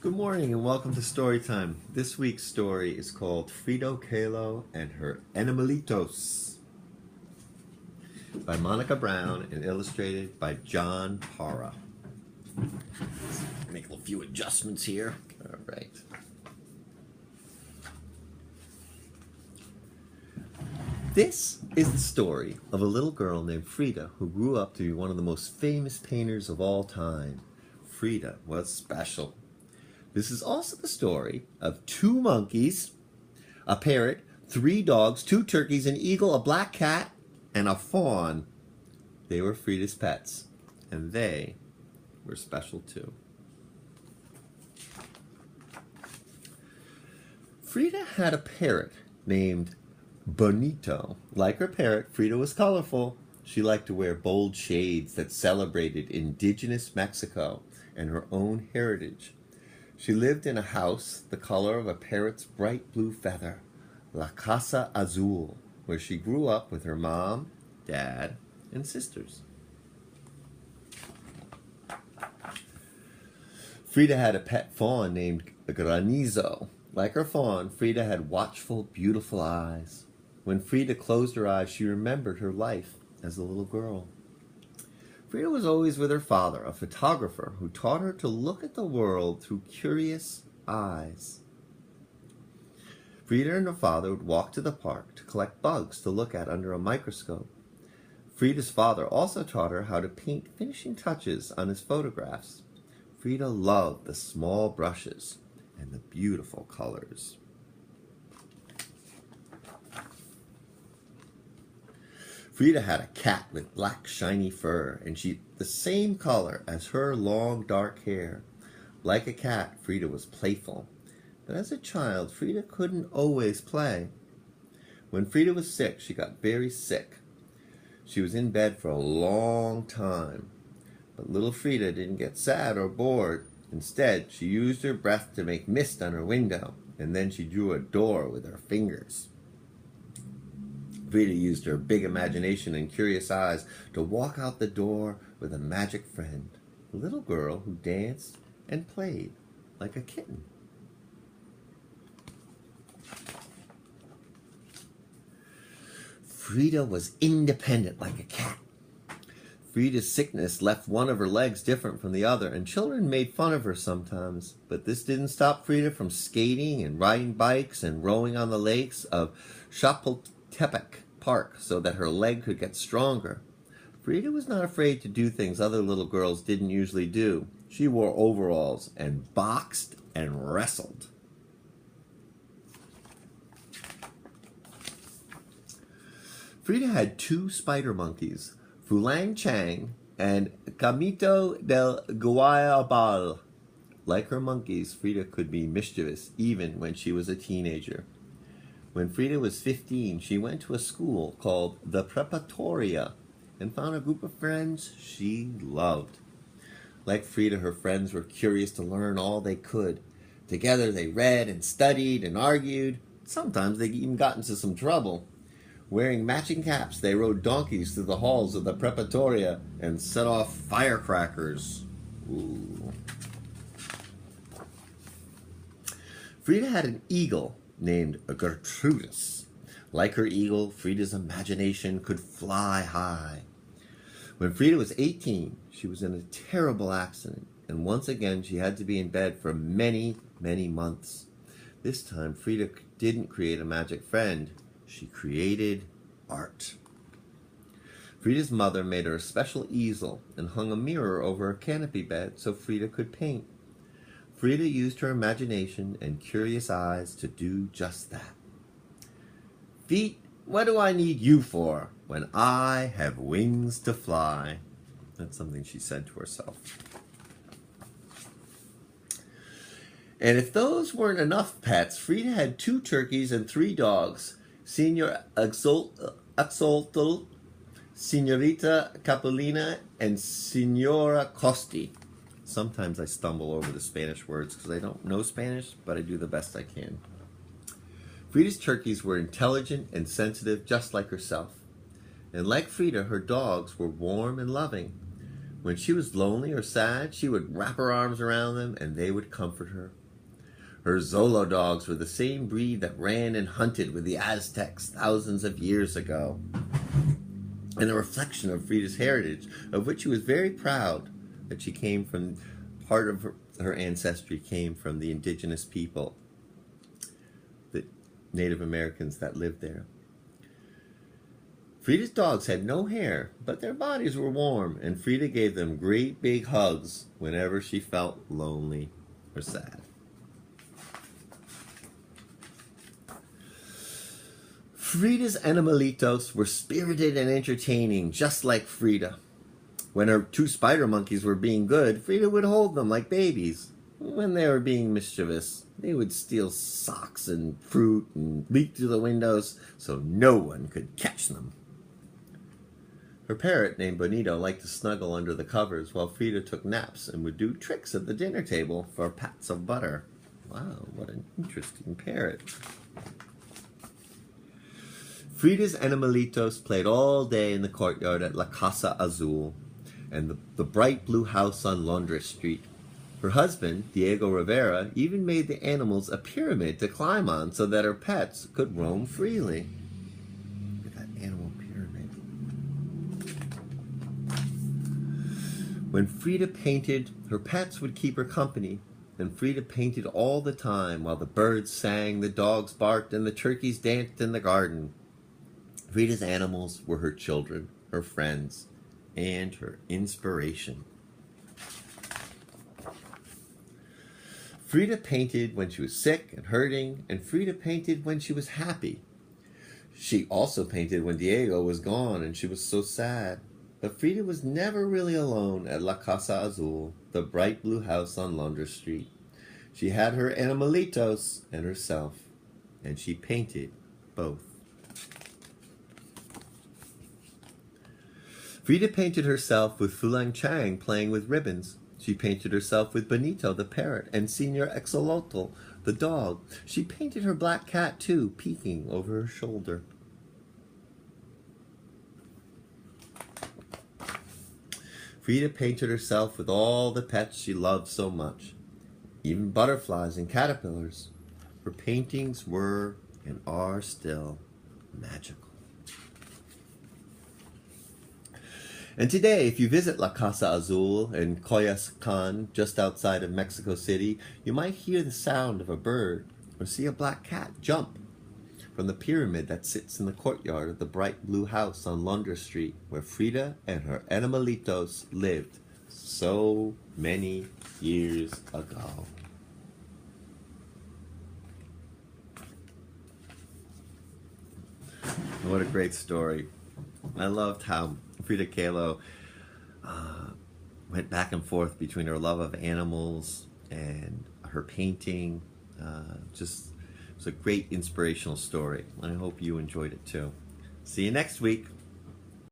Good morning and welcome to Story Time. This week's story is called Frida Kahlo and Her Animalitos by Monica Brown and illustrated by John Parra. Make a few adjustments here. All right. This is the story of a little girl named Frida who grew up to be one of the most famous painters of all time. Frida was special. This is also the story of 2 monkeys, a parrot, 3 dogs, 2 turkeys, an eagle, a black cat, and a fawn. They were Frida's pets, and they were special too. Frida had a parrot named Bonito. Like her parrot, Frida was colorful. She liked to wear bold shades that celebrated indigenous Mexico and her own heritage. She lived in a house the color of a parrot's bright blue feather, La Casa Azul, where she grew up with her mom, dad, and sisters. Frida had a pet fawn named Granizo. Like her fawn, Frida had watchful, beautiful eyes. When Frida closed her eyes, she remembered her life as a little girl. Frida was always with her father, a photographer who taught her to look at the world through curious eyes. Frida and her father would walk to the park to collect bugs to look at under a microscope. Frida's father also taught her how to paint finishing touches on his photographs. Frida loved the small brushes and the beautiful colors. Frida had a cat with black shiny fur, and the same color as her long dark hair. Like a cat, Frida was playful. But as a child, Frida couldn't always play. When Frida was sick, she got very sick. She was in bed for a long time. But little Frida didn't get sad or bored. Instead, she used her breath to make mist on her window, and then she drew a door with her fingers. Frida used her big imagination and curious eyes to walk out the door with a magic friend, a little girl who danced and played like a kitten. Frida was independent like a cat. Frida's sickness left one of her legs different from the other, and children made fun of her sometimes. But this didn't stop Frida from skating and riding bikes and rowing on the lakes of Chapultepec Park so that her leg could get stronger. Frida was not afraid to do things other little girls didn't usually do. She wore overalls and boxed and wrestled. Frida had 2 spider monkeys, Fulang Chang and Camito del Guayabal. Like her monkeys, Frida could be mischievous even when she was a teenager. When Frida was 15, she went to a school called the Preparatoria and found a group of friends she loved. Like Frida, her friends were curious to learn all they could. Together they read and studied and argued. Sometimes they even got into some trouble. Wearing matching caps, they rode donkeys through the halls of the Preparatoria and set off firecrackers. Ooh. Frida had an eagle named Gertrudis. Like her eagle, Frida's imagination could fly high. When Frida was 18, she was in a terrible accident, and once again she had to be in bed for many, many months. This time, Frida didn't create a magic friend. She created art. Frida's mother made her a special easel and hung a mirror over her canopy bed so Frida could paint. Frida used her imagination and curious eyes to do just that. Feet, what do I need you for when I have wings to fly? That's something she said to herself. And if those weren't enough pets, Frida had 2 turkeys and 3 dogs, Senor Axolotl, Senorita Capulina, and Senora Costi. Sometimes I stumble over the Spanish words because I don't know Spanish, but I do the best I can. Frida's turkeys were intelligent and sensitive just like herself. And like Frida, her dogs were warm and loving. When she was lonely or sad, she would wrap her arms around them and they would comfort her. Her Zolo dogs were the same breed that ran and hunted with the Aztecs thousands of years ago, and a reflection of Frida's heritage, of which she was very proud, that she came from, part of her ancestry came from the indigenous people, the Native Americans that lived there. Frida's dogs had no hair, but their bodies were warm, and Frida gave them great big hugs whenever she felt lonely or sad. Frida's Animalitos were spirited and entertaining, just like Frida. When her two spider monkeys were being good, Frida would hold them like babies. When they were being mischievous, they would steal socks and fruit and leak through the windows so no one could catch them. Her parrot, named Bonito, liked to snuggle under the covers while Frida took naps and would do tricks at the dinner table for pats of butter. Wow, what an interesting parrot. Frida's Animalitos played all day in the courtyard at La Casa Azul and the bright blue house on Londres Street. Her husband, Diego Rivera, even made the animals a pyramid to climb on so that her pets could roam freely. Look at that animal pyramid. When Frida painted, her pets would keep her company, and Frida painted all the time while the birds sang, the dogs barked, and the turkeys danced in the garden. Frida's animals were her children, her friends, and her inspiration. Frida painted when she was sick and hurting, and Frida painted when she was happy. She also painted when Diego was gone and she was so sad. But Frida was never really alone at La Casa Azul, the bright blue house on Londres Street. She had her Animalitos and herself, and she painted both. Frida painted herself with Fulang Chang playing with ribbons. She painted herself with Benito the parrot and Senor Exolotl the dog. She painted her black cat too, peeking over her shoulder. Frida painted herself with all the pets she loved so much, even butterflies and caterpillars. Her paintings were and are still magical. And today, if you visit La Casa Azul in Coyoacán, just outside of Mexico City, you might hear the sound of a bird or see a black cat jump from the pyramid that sits in the courtyard of the bright blue house on Londres Street, where Frida and her Animalitos lived so many years ago. What a great story. I loved how Frida Kahlo went back and forth between her love of animals and her painting. It was a great inspirational story. I hope you enjoyed it too. See you next week.